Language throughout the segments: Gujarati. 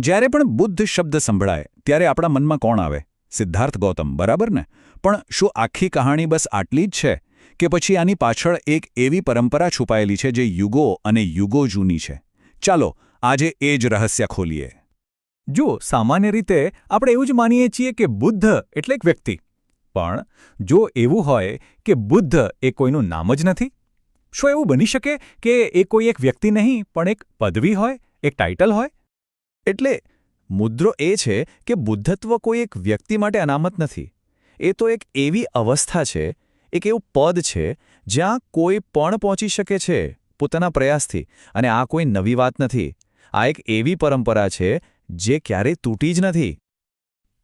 જ્યારે પણ બુદ્ધ શબ્દ સંભળાય ત્યારે આપણા મનમાં કોણ આવે? સિદ્ધાર્થ ગૌતમ, બરાબર ને? પણ શું આખી કહાણી બસ આટલી જ છે કે પછી આની પાછળ એક એવી પરંપરા છુપાયેલી છે જે યુગો અને યુગો જૂની છે? ચાલો આજે એ જ રહસ્ય ખોલીએ. જો સામાન્ય રીતે આપણે એવું જ માનીએ છીએ કે બુદ્ધ એટલે એક વ્યક્તિ. પણ જો એવું હોય કે બુદ્ધ એ કોઈનું નામ જ નથી? શું એવું બની શકે કે એ કોઈ એક વ્યક્તિ નહીં પણ એક પદવી હોય, એક ટાઇટલ હોય? એટલે મુદ્દો એ છે કે બુદ્ધત્વ કોઈ એક વ્યક્તિ માટે અનામત નથી. એ તો એક એવી અવસ્થા છે, એક એવું પદ છે જ્યાં કોઈ પણ પહોંચી શકે છે પોતાના પ્રયાસથી. અને આ કોઈ નવી વાત નથી. આ એક એવી પરંપરા છે જે ક્યારેય તૂટી જ નથી.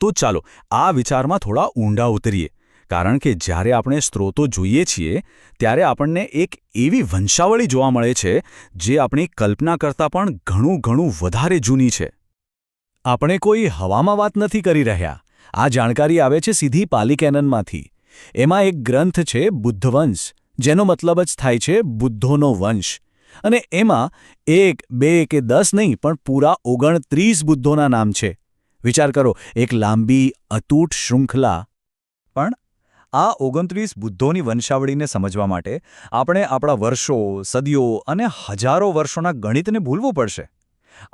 તો ચાલો આ વિચારમાં થોડા ઊંડા ઉતરીએ. કારણ કે જ્યારે આપણે સ્ત્રોતો જોઈએ છીએ ત્યારે આપણને એક એવી વંશાવળી જોવા મળે છે જે આપણી કલ્પના કરતાં પણ ઘણું વધારે જૂની છે. આપણે કોઈ હવામાં વાત નથી કરી રહ્યા. આ જાણકારી આવે છે સીધી પાલી કેનનમાંથી. એમાં એક ગ્રંથ છે બુદ્ધવંશ, જેનો મતલબ જ થાય છે બુદ્ધોનો વંશ. અને એમાં 1, 2 કે 10 નહીં પણ પૂરા 29 બુદ્ધોના નામ છે. વિચાર કરો, એક લાંબી અતૂટ શૃંખલા. પણ આ 29 બુદ્ધોની વંશાવળીને સમજવા માટે આપણે આપણા વર્ષો, સદીઓ અને હજારો વર્ષોના ગણિતને ભૂલવું પડશે.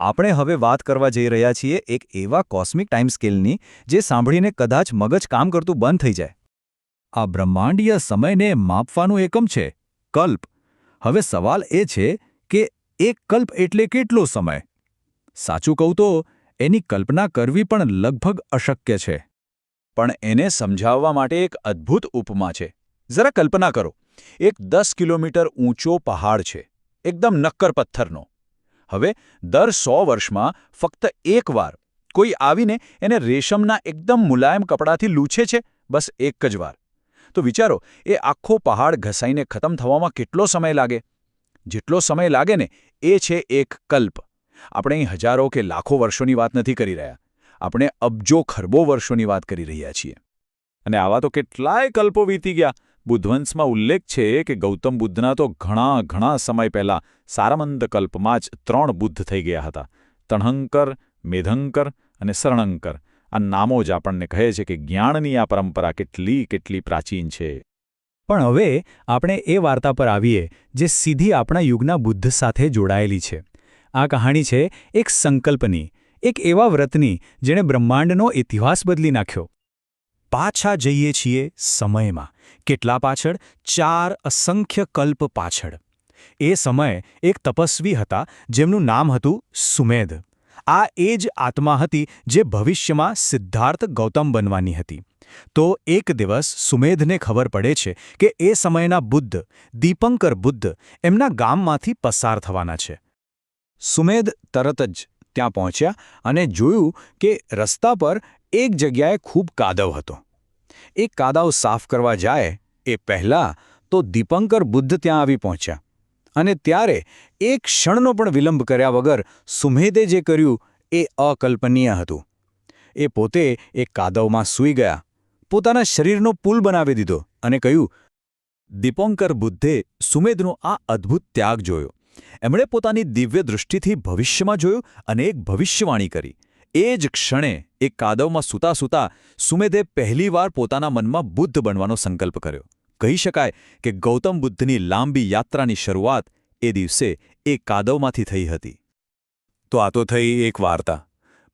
આપણે હવે વાત કરવા જઈ રહ્યા છીએ એક એવા કોસ્મિક ટાઈમ સ્કેલની જે સાંભળીને કદાચ મગજ કામ કરતું બંધ થઈ જાય. આ બ્રહ્માંડીય સમયને માપવાનું એકમ છે કલ્પ. હવે સવાલ એ છે કે એક કલ્પ એટલે કેટલો સમય? સાચું કહું તો એની કલ્પના કરવી પણ લગભગ અશક્ય છે. પણ એને સમજાવવા માટે એક અદ્ભુત ઉપમા છે. જરા કલ્પના કરો, એક 10 કિલોમીટર ઊંચો પહાડ છે, એકદમ નક્કર પથ્થરનો. હવે દર 100 વર્ષમાં ફક્ત એકવાર કોઈ આવીને એને રેશમના એકદમ મુલાયમ કપડાથી લૂછે છે, બસ એક જ વાર. તો વિચારો, એ આખો પહાડ ઘસાઈને ખતમ થવામાં કેટલો સમય લાગે? જેટલો સમય લાગે ને એ છે એક કલ્પ. આપણે અહીં હજારો કે લાખો વર્ષોની વાત નથી કરી રહ્યા. આપણે અબજો ખરબો વર્ષોની વાત કરી રહ્યા છીએ. અને આવા તો કેટલાય કલ્પો વીતી ગયા. બુદ્ધવંશમાં ઉલ્લેખ છે કે ગૌતમ બુદ્ધના તો ઘણા સમય પહેલાં સારમંદ કલ્પમાં જ 3 બુદ્ધ થઈ ગયા હતા. તણહંકર, મેધંકર અને શરણંકર. આ નામો જ આપણને કહે છે કે જ્ઞાનની આ પરંપરા કેટલી પ્રાચીન છે. પણ હવે આપણે એ વાર્તા પર આવીએ જે સીધી આપણા યુગના બુદ્ધ સાથે જોડાયેલી છે. આ કહાણી છે એક સંકલ્પની, એક એવા વ્રતની જેણે બ્રહ્માંડનો ઇતિહાસ બદલી નાખ્યો. પાછા જઈએ છીએ સમયમાં. કેટલા પાછળ? 4 અસંખ્ય કલ્પ પાછળ. એ સમય એક તપસ્વી હતા જેમનું નામ હતું સુમેધ. આ એ જ આત્મા હતી જે ભવિષ્યમાં સિદ્ધાર્થ ગૌતમ બનવાની હતી. તો એક દિવસ સુમેધને ખબર પડે છે કે એ સમયના બુદ્ધ, દીપંકર બુદ્ધ, એમના ગામમાંથી પસાર થવાના છે. સુમેધ તરત જ ત્યાં પહોંચ્યા અને જોયું કે રસ્તા પર એક જગ્યાએ ખૂબ કાદવ હતો. એ કાદવ સાફ કરવા જાય એ પહેલાં તો દીપંકર બુદ્ધ ત્યાં આવી પહોંચ્યા. અને ત્યારે એક ક્ષણનો પણ વિલંબ કર્યા વગર સુમેધે જે કર્યું એ અકલ્પનીય હતું. એ પોતે એક કાદવમાં સૂઈ ગયા, પોતાના શરીરનો પુલ બનાવી દીધો અને કહ્યું. દીપંકર બુદ્ધે સુમેધનો આ અદ્ભુત ત્યાગ જોયો. એમણે પોતાની દિવ્ય દૃષ્ટિથી ભવિષ્યમાં જોયું અને એક ભવિષ્યવાણી કરી. એ જ ક્ષણે એક કાદવમાં સૂતા સુમેધે પહેલીવાર પોતાના મનમાં બુદ્ધ બનવાનો સંકલ્પ કર્યો. કહી શકાય કે ગૌતમ બુદ્ધની લાંબી યાત્રાની શરૂઆત એ દિવસે એ કાદવમાંથી થઈ હતી. તો આ તો થઈ એક વાર્તા.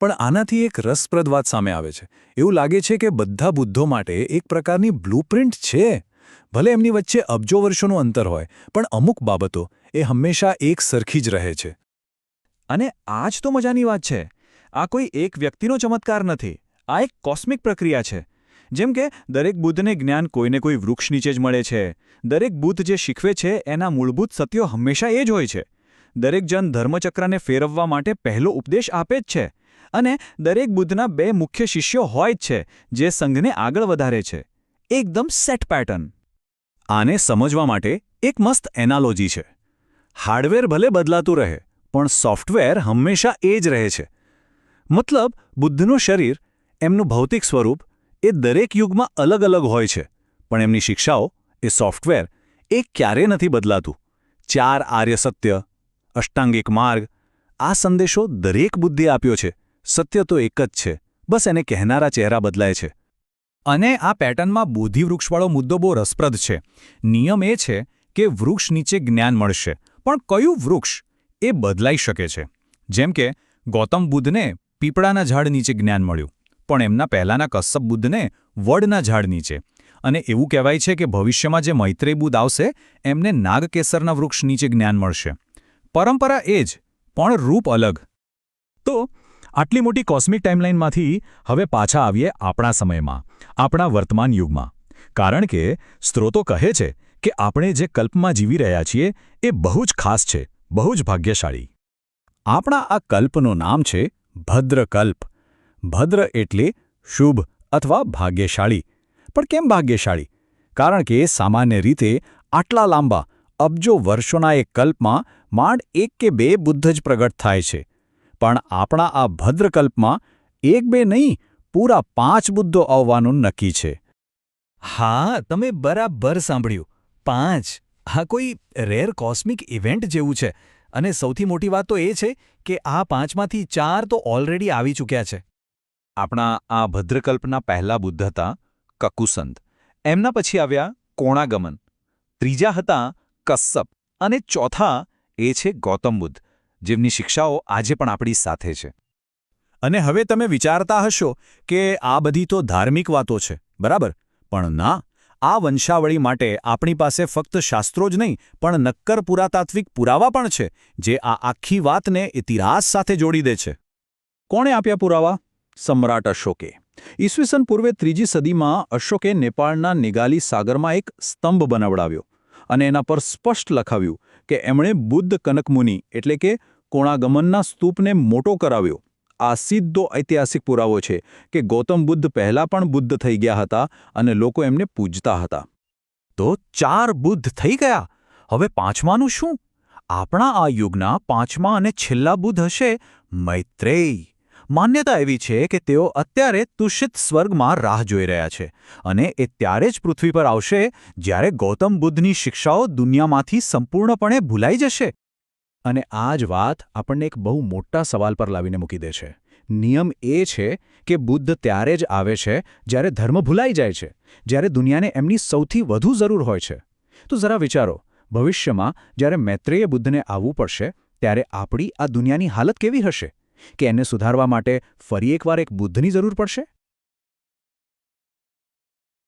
પણ આનાથી એક રસપ્રદ વાત સામે આવે છે. એવું લાગે છે કે બધા બુદ્ધો માટે એક પ્રકારની બ્લુપ્રિન્ટ છે. ભલે એમની વચ્ચે અબજો વર્ષોનું અંતર હોય, પણ અમુક બાબતો એ હંમેશા એક સરખી જ રહે છે. અને આ જ તો મજાની વાત છે. આ કોઈ એક વ્યક્તિનો ચમત્કાર નથી. આ એક કોસ્મિક પ્રક્રિયા છે. જેમ કે દરેક બુદ્ધને જ્ઞાન કોઈને કોઈ વૃક્ષ નીચે જ મળે છે. દરેક બુદ્ધ જે શીખવે છે એના મૂળભૂત સત્યો હંમેશા એ જ હોય છે. દરેક જન ધર્મચક્રને ફેરવવા માટે પહેલો ઉપદેશ આપે જ છે. અને દરેક બુદ્ધના 2 મુખ્ય શિષ્યો હોય જ છે જે સંઘને આગળ વધારે છે. એકદમ સેટ પેટર્ન. આને સમજવા માટે એક મસ્ત એનાલોજી છે. હાર્ડવેર ભલે બદલાતું રહે, પણ સોફ્ટવેર હંમેશા એ જ રહે છે. મતલબ બુદ્ધનું શરીર, એમનું ભૌતિક સ્વરૂપ એ દરેક યુગમાં અલગ હોય છે, પણ એમની શિક્ષાઓ, એ સોફ્ટવેર, એ ક્યારેય નથી બદલાતું. 4 આર્ય સત્ય, અષ્ટાંગિક માર્ગ, આ સંદેશો દરેક બુદ્ધે આપ્યો છે, સત્ય તો એક જ છે, બસ એને કહેનારા ચહેરા બદલાય છે. અને આ પેટર્નમાં બોધિવૃક્ષવાળો મુદ્દો બહુ રસપ્રદ છે. નિયમ એ છે કે વૃક્ષ નીચે જ્ઞાન મળશે, પણ કયું વૃક્ષ એ બદલાઈ શકે છે. જેમ કે ગૌતમ બુદ્ધને પીપળાના ઝાડ નીચે જ્ઞાન મળ્યું, પણ એમના પહેલાંના કશ્યપ બુદ્ધને વડના ઝાડ નીચે. અને એવું કહેવાય છે કે ભવિષ્યમાં જે મૈત્રેય બુદ્ધ આવશે એમને નાગકેસરના વૃક્ષ નીચે જ્ઞાન મળશે. પરંપરા એ જ, પણ રૂપ અલગ. તો આટલી મોટી કોસ્મિક ટાઈમલાઈનમાંથી હવે પાછા આવીએ આપણા સમયમાં, આપણા વર્તમાન યુગમાં. કારણ કે સ્ત્રોતો કહે છે કે આપણે જે કલ્પમાં જીવી રહ્યા છીએ એ બહુ જ ખાસ છે, બહુ જ ભાગ્યશાળી. આપણા આ કલ્પનું નામ છે ભદ્રકલ્પ. ભદ્ર એટલે શુભ અથવા ભાગ્યશાળી. પણ કેમ ભાગ્યશાળી? કારણ કે સામાન્ય રીતે આટલા લાંબા અબજો વર્ષોના એક કલ્પમાં માંડ 1 કે 2 બુદ્ધ જ પ્રગટ થાય છે. પણ આપણા આ ભદ્રકલ્પમાં 1-2 નહીં, પૂરા 5 બુદ્ધો આવવાનું નક્કી છે. હા, તમે બરાબર સાંભળ્યું. 5. આ કોઈ રેર કોસ્મિક ઇવેન્ટ જેવું છે. અને સૌથી મોટી વાત તો એ છે કે આ 5માંથી 4 તો ઓલરેડી આવી ચૂક્યા છે. આપણા આ ભદ્રકલ્પના પહેલા બુદ્ધ હતા કકુસંત. એમના પછી આવ્યા કોણાગમન. ત્રીજા હતા કશ્યપ. અને ચોથા એ છે ગૌતમ બુદ્ધ, જેમની શિક્ષાઓ આજે પણ આપણી સાથે છે. અને હવે તમે વિચારતા હશો કે આ બધી તો ધાર્મિક વાતો છે, બરાબર? પણ ના, આ વંશાવળી માટે આપણી પાસે ફક્ત શાસ્ત્રો જ નહીં પણ નક્કર પુરાતાત્વિક પુરાવા પણ છે, જે આ આખી વાતને ઇતિહાસ સાથે જોડી દે છે. કોણે આપ્યા પુરાવા? સમ્રાટ અશોકે. ઈસવીસન પૂર્વે 3જી સદીમાં અશોકે નેપાળના નિગાલી સાગરમાં એક સ્તંભ બનાવડાવ્યો અને એના પર સ્પષ્ટ લખાવ્યું કે એમણે બુદ્ધ કનકમુનિ એટલે કે કોણાગમનના સ્તૂપને મોટો કરાવ્યો. આ સીધો ઐતિહાસિક પુરાવો છે કે ગૌતમ બુદ્ધ પહેલાં પણ બુદ્ધ થઈ ગયા હતા અને લોકો એમને પૂજતા હતા. તો 4 બુદ્ધ થઈ ગયા. હવે 5માનું શું? આપણા આ યુગના 5મા અને છેલ્લા બુદ્ધ હશે મૈત્રેય. માન્યતા એવી છે કે તેઓ અત્યારે તુષિત સ્વર્ગમાં રાહ જોઈ રહ્યા છે અને એ ત્યારે જ પૃથ્વી પર આવશે જ્યારે ગૌતમ બુદ્ધની શિક્ષાઓ દુનિયામાંથી સંપૂર્ણપણે ભૂલાઈ જશે. અને આ જ વાત આપણને એક બહુ મોટા સવાલ પર લાવીને મૂકી દે છે. નિયમ એ છે કે બુદ્ધ ત્યારે જ આવે છે જ્યારે ધર્મ ભૂલાઈ જાય છે, જ્યારે દુનિયાને એમની સૌથી વધુ જરૂર હોય છે. તો જરા વિચારો, ભવિષ્યમાં જ્યારે મૈત્રેય બુદ્ધને આવવું પડશે ત્યારે આપણી આ દુનિયાની હાલત કેવી હશે? કે એને સુધારવા માટે ફરી એકવાર એક બુદ્ધની જરૂર પડશે?